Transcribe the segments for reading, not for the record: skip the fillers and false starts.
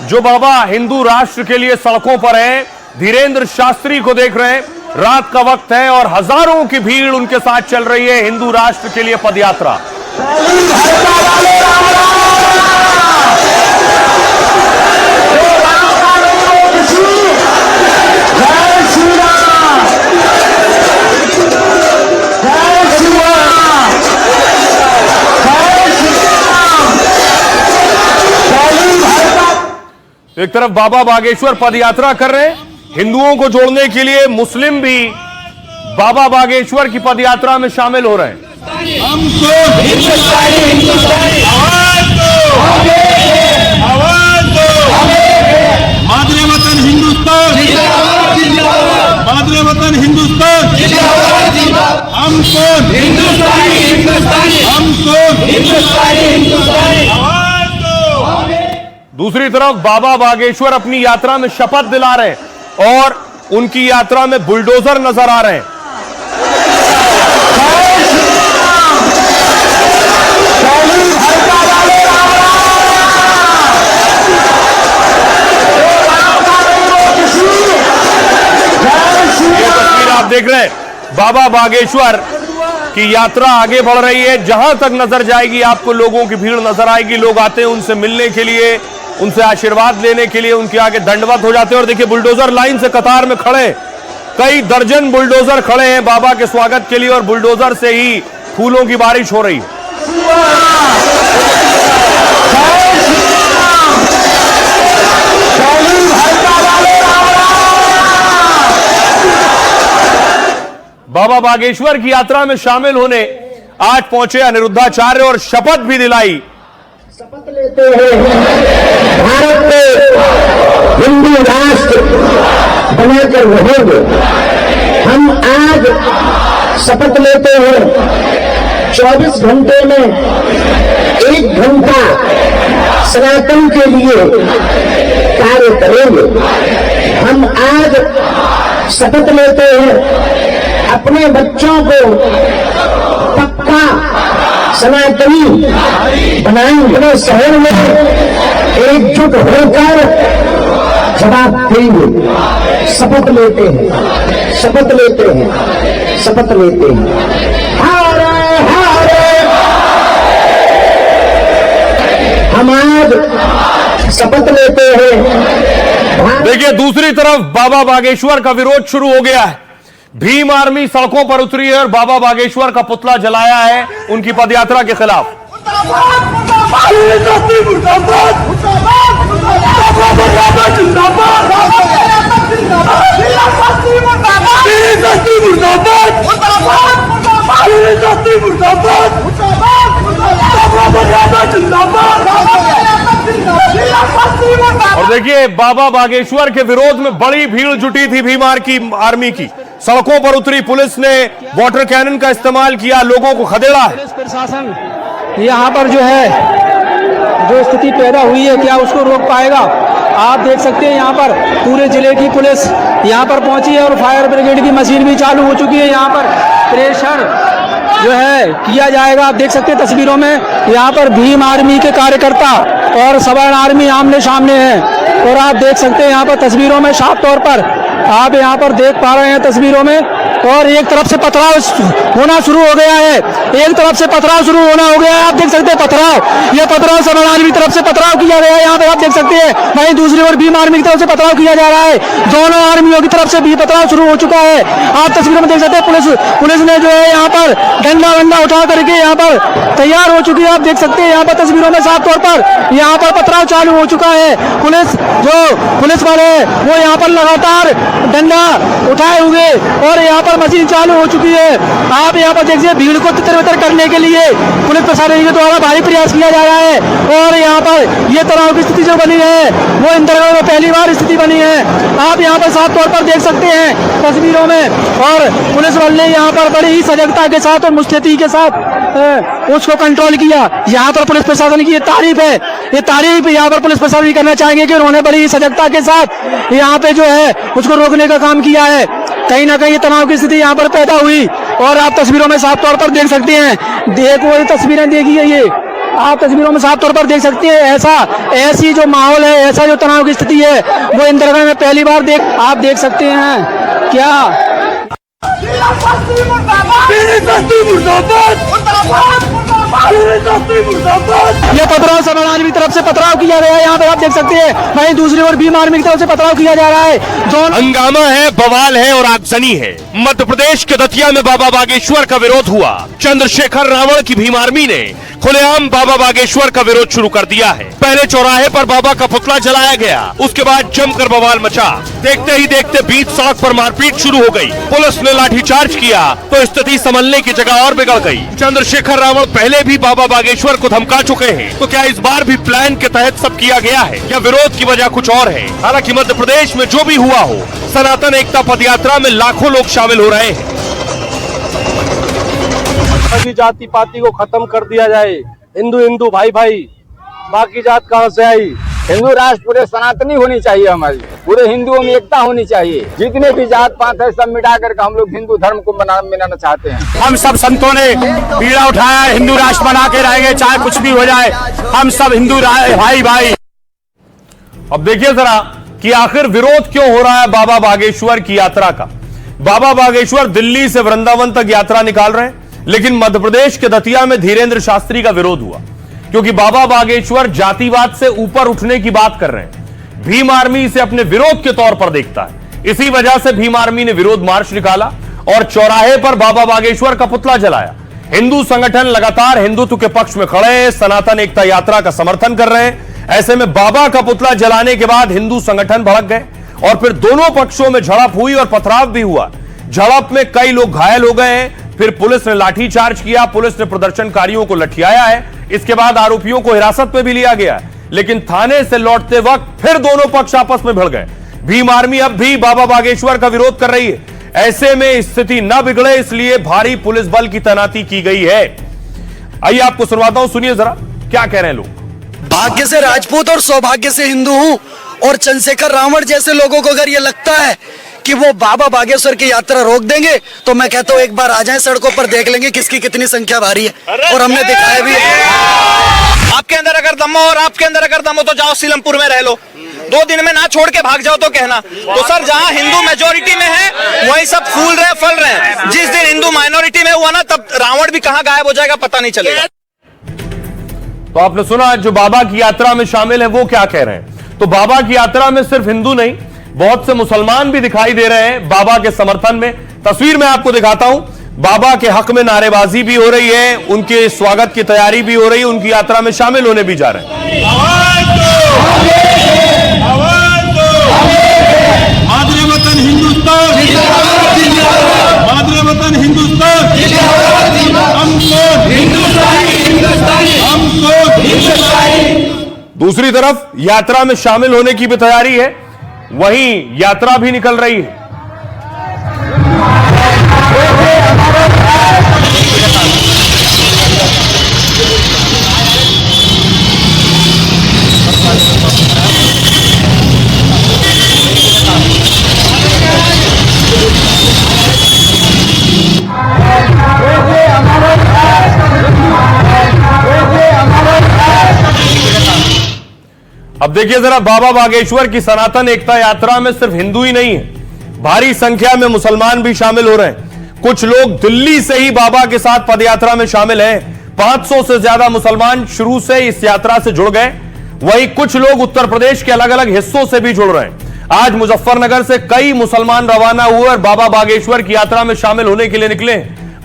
जो बाबा हिंदू राष्ट्र के लिए सड़कों पर हैं, धीरेन्द्र शास्त्री को देख रहे हैं। रात का वक्त है और हजारों की भीड़ उनके साथ चल रही है हिंदू राष्ट्र के लिए पदयात्रा। एक तरफ बाबा बागेश्वर पदयात्रा कर रहे हैं, हिंदुओं को जोड़ने के लिए मुस्लिम भी बाबा बागेश्वर की पदयात्रा में शामिल हो रहे हैं। हमको हिंदुस्तानी आवाज दो, आवाज दो, मादरे वतन हिंदुस्तान, मादरे वतन हिंदुस्तान, हमको हिंदुस्तानी, हमको हिंदुस्तानी आवाज दो। दूसरी तरफ बाबा बागेश्वर अपनी यात्रा में शपथ दिला रहे हैं और उनकी यात्रा में बुलडोजर नजर आ रहे हैं। ये तस्वीर आप देख रहे हैं, बाबा बागेश्वर की यात्रा आगे बढ़ रही है। जहां तक नजर जाएगी आपको लोगों की भीड़ नजर आएगी। लोग आते हैं उनसे मिलने के लिए, उनसे आशीर्वाद लेने के लिए, उनके आगे दंडवत हो जाते हैं। और देखिए बुलडोजर लाइन से कतार में खड़े, कई दर्जन बुलडोजर खड़े हैं बाबा के स्वागत के लिए और बुलडोजर से ही फूलों की बारिश हो रही है। बाबा बागेश्वर की यात्रा में शामिल होने आज पहुंचे अनिरुद्धाचार्य और शपथ भी दिलाई। शपथ लेते हैं भारत में हिंदू राष्ट्र बनाकर रहेंगे। हम आज शपथ लेते हैं 24 घंटे में 1 घंटा सनातन के लिए कार्य करेंगे। हम आज शपथ लेते हैं अपने बच्चों को पक्का सनातनी बनाएंगे। अपने शहर में एकजुट होकर जवाब देंगे। शपथ लेते हैं, शपथ लेते हैं, शपथ लेते हैं। हारे हारे हम आज शपथ लेते हैं। देखिए दूसरी तरफ बाबा बागेश्वर का विरोध शुरू हो गया है। भीम आर्मी सड़कों पर उतरी है और बाबा बागेश्वर का पुतला जलाया है उनकी पदयात्रा के खिलाफ। और देखिए बाबा बागेश्वर के विरोध में बड़ी भीड़ जुटी थी भीम आर्मी की। सड़कों पर उतरी पुलिस ने वाटर कैनन का इस्तेमाल किया, लोगों को खदेड़ा है। पुलिस प्रशासन यहाँ पर जो है जो स्थिति पैदा हुई है क्या उसको रोक पाएगा? आप देख सकते हैं यहाँ पर पूरे जिले की पुलिस यहाँ पर पहुंची है और फायर ब्रिगेड की मशीन भी चालू हो चुकी है। यहाँ पर प्रेशर जो है किया जाएगा। आप देख सकते हैं तस्वीरों में यहाँ पर भीम आर्मी के कार्यकर्ता और सवर्ण आर्मी आमने सामने हैं। और आप देख सकते हैं यहाँ पर तस्वीरों में साफ तौर पर आप यहाँ पर देख पा रहे हैं तस्वीरों में। और एक तरफ से पथराव होना शुरू हो गया है, एक तरफ से पथराव शुरू होना हो गया है। आप देख सकते हैं पथराव, ये पथराव सवर्ण आर्मी की तरफ से पथराव किया गया है। यहाँ पे आप देख सकते हैं वहीं दूसरी ओर भीम आर्मी की तरफ से पथराव किया जा रहा है। दोनों आर्मियों की तरफ से भी पथराव शुरू हो चुका है। आप तस्वीरों में देख सकते हैं पुलिस ने जो है यहाँ पर डंडा वंडा उठा करके यहाँ पर तैयार हो चुकी है। आप देख सकते हैं यहाँ पर तस्वीरों में साफ तौर पर यहाँ पर पथराव चालू हो चुका है। पुलिस वाले वो यहाँ पर लगातार डंडा उठाए हुए और यहाँ पर मशीन चालू हो चुकी है। आप यहाँ पर देखिए भीड़ को तितर-बितर करने के लिए पुलिस प्रशासन के द्वारा भारी प्रयास किया जा रहा है। और यहाँ पर ये तनाव की स्थिति जो बनी है वो इंदरगढ़ में पहली बार स्थिति बनी है। आप यहाँ पर साफ तौर पर देख सकते हैं तस्वीरों में। और पुलिस बल ने यहाँ पर बड़ी ही सजगता के साथ और मुस्तैदी के साथ उसको कंट्रोल किया। यहाँ पर पुलिस प्रशासन की ये तारीफ है, ये तारीफ यहाँ पर पुलिस प्रशासन करना चाहेंगे कि उन्होंने बड़ी सजगता के साथ यहाँ पे जो है उसको रोकने का काम किया है। कहीं ना कहीं तनाव की स्थिति यहाँ पर पैदा हुई और आप तस्वीरों में साफ तौर पर देख सकते हैं। देखो ये तस्वीरें देखिए, आप तस्वीरों में साफ तौर पर देख सकते हैं। ऐसी जो माहौल है, ऐसा जो तनाव की स्थिति है, वो इंदिरा में पहली बार आप देख सकते हैं। क्या ये पथराव समाज की तरफ से पथराव किया गया है, यहाँ पर आप देख सकते हैं। वहीं दूसरी ओर भीम आर्मी की तरफ से पथराव किया जा रहा है। दोनों हंगामा है, बवाल है और आगजनी है। मध्य प्रदेश के दतिया में बाबा बागेश्वर का विरोध हुआ। चंद्रशेखर रावण की भीम आर्मी ने खुलेआम बाबा बागेश्वर का विरोध शुरू कर दिया है। पहले चौराहे पर बाबा का पुतला जलाया गया, उसके बाद जमकर बवाल मचा। देखते ही देखते बीच सड़क पर मारपीट शुरू हो गई। पुलिस ने लाठीचार्ज किया तो स्थिति संभलने की जगह और बिगड़ गई। चंद्रशेखर रावण पहले भी बाबा बागेश्वर को धमका चुके हैं, तो क्या इस बार भी प्लान के तहत सब किया गया है या विरोध की वजह कुछ और है? हालांकि मध्य प्रदेश में जो भी हुआ हो, सनातन एकता पदयात्रा में लाखों लोग शामिल हो रहे हैं। सभी जाति पाति को खत्म कर दिया जाए। हिंदू हिंदू भाई भाई, बाकी जात कहाँ से आई? हिंदू राष्ट्र पूरे सनातनी होनी चाहिए, हमारी पूरे हिंदुओं में एकता होनी चाहिए। जितने भी जात पात है सब मिटा करके हम लोग हिंदू धर्म को मनाना चाहते हैं। हम सब संतों ने पीड़ा उठाया, हिंदू राष्ट्र बना के रहेंगे चाहे कुछ भी हो जाए। हम सब हिंदू भाई भाई। अब देखिए जरा कि आखिर विरोध क्यों हो रहा है बाबा बागेश्वर की यात्रा का। बाबा बागेश्वर दिल्ली से वृंदावन तक यात्रा निकाल रहे हैं, लेकिन मध्य प्रदेश के दतिया में धीरेन्द्र शास्त्री का विरोध हुआ, क्योंकि बाबा बागेश्वर जातिवाद से ऊपर उठने की बात कर रहे हैं। भीम आर्मी इसे अपने विरोध के तौर पर देखता है। इसी वजह से भीम आर्मी ने विरोध मार्च निकाला और चौराहे पर बाबा बागेश्वर का पुतला जलाया। हिंदू संगठन लगातार हिंदुत्व के पक्ष में खड़े हैं, सनातन एकता यात्रा का समर्थन कर रहे हैं। ऐसे में बाबा का पुतला जलाने के बाद हिंदू संगठन भड़क गए और फिर दोनों पक्षों में झड़प हुई और पथराव भी हुआ। झड़प में कई लोग घायल हो गए हैं। फिर पुलिस ने लाठीचार्ज किया, पुलिस ने प्रदर्शनकारियों को लठियाया है। इसके बाद आरोपियों को हिरासत में भी लिया गया है, लेकिन थाने से लौटते वक्त फिर दोनों पक्ष आपस में भिड़ गए। भीम आर्मी अब भी बाबा बागेश्वर का विरोध कर रही है। ऐसे में स्थिति न बिगड़े इसलिए भारी पुलिस बल की तैनाती की गई है। आइए आपको सुनवाता हूं, सुनिए जरा क्या कह रहे हैं लोग। भाग्य से राजपूत और सौभाग्य से हिंदू हूँ, और चंद्रशेखर रावण जैसे लोगों को अगर ये लगता है कि वो बाबा बागेश्वर की यात्रा रोक देंगे, तो मैं कहता हूँ एक बार आ जाएं सड़कों पर, देख लेंगे किसकी कितनी संख्या भारी है। और हमने दिखाया भी है। आपके अंदर अगर दम हो और आपके अंदर अगर दम हो तो जाओ सीलमपुर में रह लो, 2 दिन में ना छोड़ के भाग जाओ तो कहना। तो सर जहाँ हिंदू मेजोरिटी में है वही सब फूल रहे फल रहे। जिस दिन हिंदू माइनॉरिटी में हुआ ना, तब रावण भी कहाँ गायब हो जाएगा पता नहीं चलेगा। तो आपने सुना जो बाबा की यात्रा में शामिल है वो क्या कह रहे हैं। तो बाबा की यात्रा में सिर्फ हिंदू नहीं, बहुत से मुसलमान भी दिखाई दे रहे हैं बाबा के समर्थन में। तस्वीर में आपको दिखाता हूं, बाबा के हक में नारेबाजी भी हो रही है, उनके स्वागत की तैयारी भी हो रही है, उनकी यात्रा में शामिल होने भी जा रहे हैं। मादरे वतन हिंदुस्तान, मादरे वतन हिंदुस्तान, दूसरी तरफ यात्रा में शामिल होने की भी तैयारी है, वहीं यात्रा भी निकल रही है। अब देखिए जरा, बाबा बागेश्वर की सनातन एकता यात्रा में सिर्फ हिंदू ही नहीं है, भारी संख्या में मुसलमान भी शामिल हो रहे हैं। कुछ लोग दिल्ली से ही बाबा के साथ पदयात्रा में शामिल हैं। 500 से ज्यादा मुसलमान शुरू से इस यात्रा से जुड़ गए। वहीं कुछ लोग उत्तर प्रदेश के अलग अलग हिस्सों से भी जुड़ रहे हैं। आज मुजफ्फरनगर से कई मुसलमान रवाना हुए और बाबा बागेश्वर की यात्रा में शामिल होने के लिए निकले।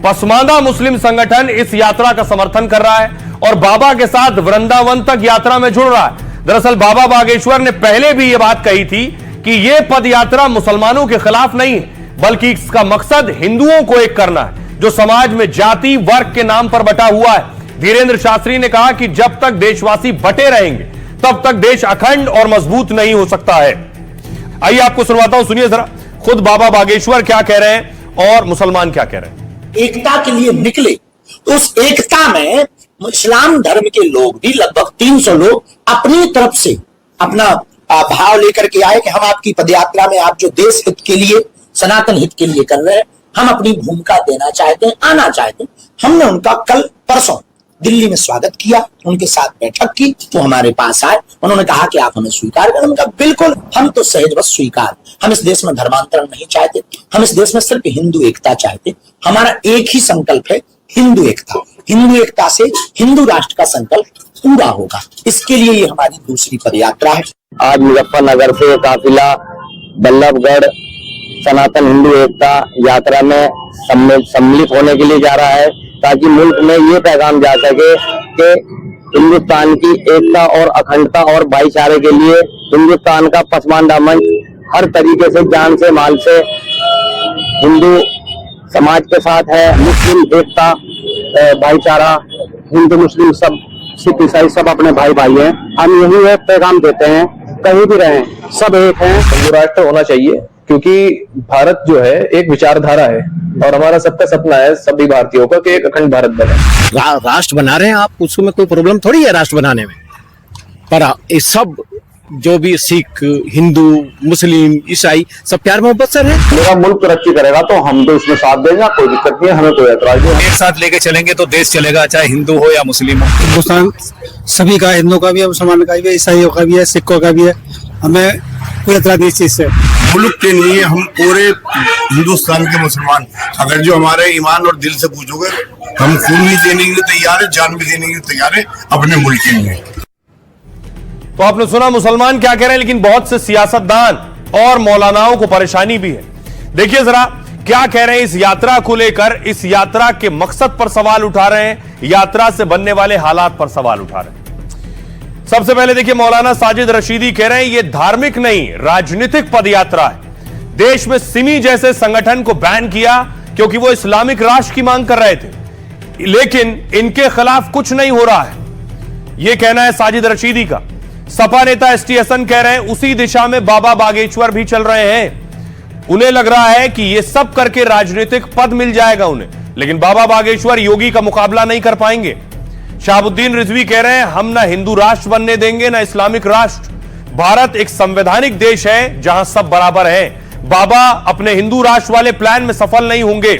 पसमानदा मुस्लिम संगठन इस यात्रा का समर्थन कर रहा है और बाबा के साथ वृंदावन तक यात्रा में जुड़ रहा है। दरअसल बाबा बागेश्वर ने पहले भी यह बात कही थी कि यह पद यात्रा मुसलमानों के खिलाफ नहीं है, बल्कि इसका मकसद हिंदुओं को एक करना है जो समाज में जाति वर्ग के नाम पर बटा हुआ है। धीरेन्द्र शास्त्री ने कहा कि जब तक देशवासी बटे रहेंगे तब तक देश अखंड और मजबूत नहीं हो सकता है। आइए आपको सुनवाता हूं, सुनिए जरा खुद बाबा बागेश्वर क्या कह रहे हैं और मुसलमान क्या कह रहे हैं। एकता के लिए निकले, उस एकता में इस्लाम धर्म के लोग भी लगभग 300 लोग अपनी तरफ से अपना भाव लेकर के आए कि हम आपकी पदयात्रा में आप जो देश हित के लिए सनातन हित के लिए कर रहे हैं, हम अपनी भूमिका देना चाहते हैं, आना चाहते हैं। हमने उनका कल परसों दिल्ली में स्वागत किया, उनके साथ बैठक की, वो हमारे पास आए, उन्होंने कहा कि आप हमें स्वीकार करें। उन्होंने कहा बिल्कुल, हम तो सहजवश स्वीकार। हम इस देश में धर्मांतरण नहीं चाहते, हम इस देश में सिर्फ हिंदू एकता चाहते। हमारा एक ही संकल्प है, हिंदू एकता। हिंदू एकता से हिंदू राष्ट्र का संकल्प पूरा होगा। इसके लिए ये हमारी दूसरी पदयात्रा है। आज मुजफ्फरनगर से काफिला बल्लभगढ़ सनातन हिंदू एकता यात्रा में सम्मिलित होने के लिए जा रहा है, ताकि मुल्क में ये पैगाम जा सके कि हिंदुस्तान की एकता और अखंडता और भाईचारे के लिए हिंदुस्तान का पसमानदा मंच हर तरीके से, जान से माल से हिंदू समाज के साथ है। मुस्लिम एकता भाईचारा, हिंदू मुस्लिम सब, सिख ईसाई सब अपने भाई भाई हैं। हम यही एक पैगाम देते हैं, कहीं भी रहें सब एक हैं। हिंदू राष्ट्र होना चाहिए, क्योंकि भारत जो है एक विचारधारा है और हमारा सबका सपना है सभी भारतीयों का कि एक अखंड भारत बने। राष्ट्र बना रहे हैं आप, उसमें कोई प्रॉब्लम थोड़ी है राष्ट्र बनाने में, पर ये सब जो भी सिख, हिंदू, मुस्लिम, ईसाई सब प्यार मोहब्बत से है। मेरा मुल्क तरक्की करेगा तो हम तो इसमें साथ देंगे, कोई दिक्कत नहीं है, हमें कोई एतराज नहीं। एक साथ लेके चलेंगे तो देश चलेगा, चाहे हिंदू हो या मुस्लिम हो। हिंदुस्तान सभी का, हिंदुओं का भी है, मुसलमानों का भी है, ईसाइयों का भी है, सिखों का भी है। हमें कोई एतराज नहीं इस चीज से। मुल्क के लिए हम पूरे हिंदुस्तान के मुसलमान, अगर जो हमारे ईमान और दिल से पूछोगे, हम खून भी देने के लिए तैयार है, जान भी देने के लिए तैयार है अपने मुल्क के लिए। तो आपने सुना मुसलमान क्या कह रहे हैं, लेकिन बहुत से सियासतदान और मौलानाओं को परेशानी भी है। देखिए जरा क्या कह रहे हैं इस यात्रा को लेकर, इस यात्रा के मकसद पर सवाल उठा रहे हैं, यात्रा से बनने वाले हालात पर सवाल उठा रहे हैं। सबसे पहले देखिए मौलाना साजिद रशीदी कह रहे हैं ये धार्मिक नहीं, राजनीतिक पदयात्रा है। देश में सिमी जैसे संगठन को बैन किया क्योंकि वो इस्लामिक राष्ट्र की मांग कर रहे थे, लेकिन इनके खिलाफ कुछ नहीं हो रहा है, यह कहना है साजिद रशीदी का। सपा नेता एसटी हसन कह रहे हैं उसी दिशा में बाबा बागेश्वर भी चल रहे हैं। उन्हें लग रहा है कि यह सब करके राजनीतिक पद मिल जाएगा उन्हें, लेकिन बाबा बागेश्वर योगी का मुकाबला नहीं कर पाएंगे। शाहबुद्दीन रिजवी कह रहे हैं हम ना हिंदू राष्ट्र बनने देंगे ना इस्लामिक राष्ट्र। भारत एक संवैधानिक देश है जहां सब बराबर हैं। बाबा अपने हिंदू राष्ट्र वाले प्लान में सफल नहीं होंगे।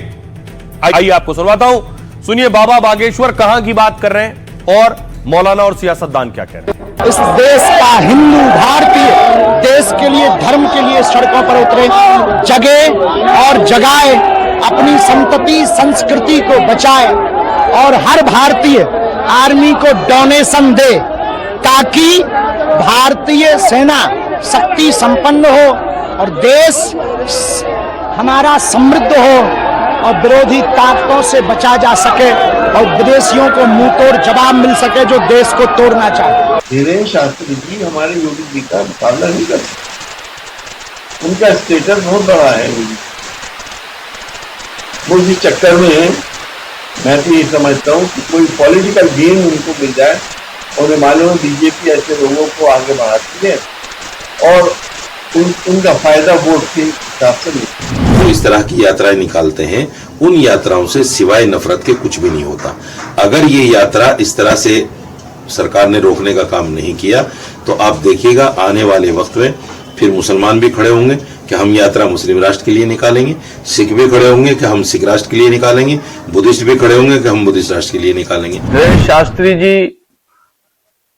आइए आपको सुनवाता हूं, सुनिए बाबा बागेश्वर कहां की बात कर रहे हैं और मौलाना और सियासतदान क्या कह रहे हैं। इस देश का हिंदू भारतीय देश के लिए, धर्म के लिए सड़कों पर उतरे, जगे और जगाए, अपनी संतति संस्कृति को बचाए और हर भारतीय आर्मी को डोनेशन दे ताकि भारतीय सेना शक्ति संपन्न हो और देश हमारा समृद्ध हो और विरोधी ताकतों से बचा जा सके और विदेशियों को मुंह तोड़ जवाब मिल सके जो देश को तोड़ना चाहते। धीरेन्द्र शास्त्री जी हमारे योगी जी का मुकाबला नहीं कर सकते, उनका स्टेटस बहुत बड़ा है। वो इस चक्कर में मैं तो ये समझता हूँ कि कोई पॉलिटिकल गेम उनको मिल जाए और मालूम है बीजेपी ऐसे लोगों को आगे बढ़ाती है और उनका फायदा वोट के हिसाब से नहीं। वो इस तरह की यात्राएं निकालते हैं, उन यात्राओं से सिवाय नफरत के कुछ भी नहीं होता। अगर ये यात्रा इस तरह से सरकार ने रोकने का काम नहीं किया तो आप देखिएगा आने वाले वक्त में फिर मुसलमान भी खड़े होंगे कि हम यात्रा मुस्लिम राष्ट्र के लिए निकालेंगे, सिख भी खड़े होंगे कि हम सिख राष्ट्र के लिए निकालेंगे, बुद्धिस्ट भी खड़े होंगे कि हम बुद्धिस्ट राष्ट्र के लिए निकालेंगे। धीरेन्द्र शास्त्री जी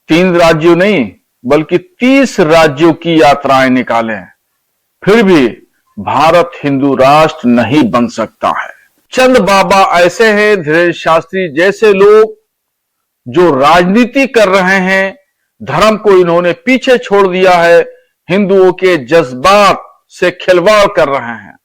3 राज्यों नहीं बल्कि 30 राज्यों की यात्राएं निकाले, फिर भी भारत हिंदू राष्ट्र नहीं बन सकता है। चंद बाबा ऐसे हैं, धीरेन्द्र शास्त्री जैसे लोग जो राजनीति कर रहे हैं, धर्म को इन्होंने पीछे छोड़ दिया है, हिंदुओं के जज्बात से खिलवाड़ कर रहे हैं।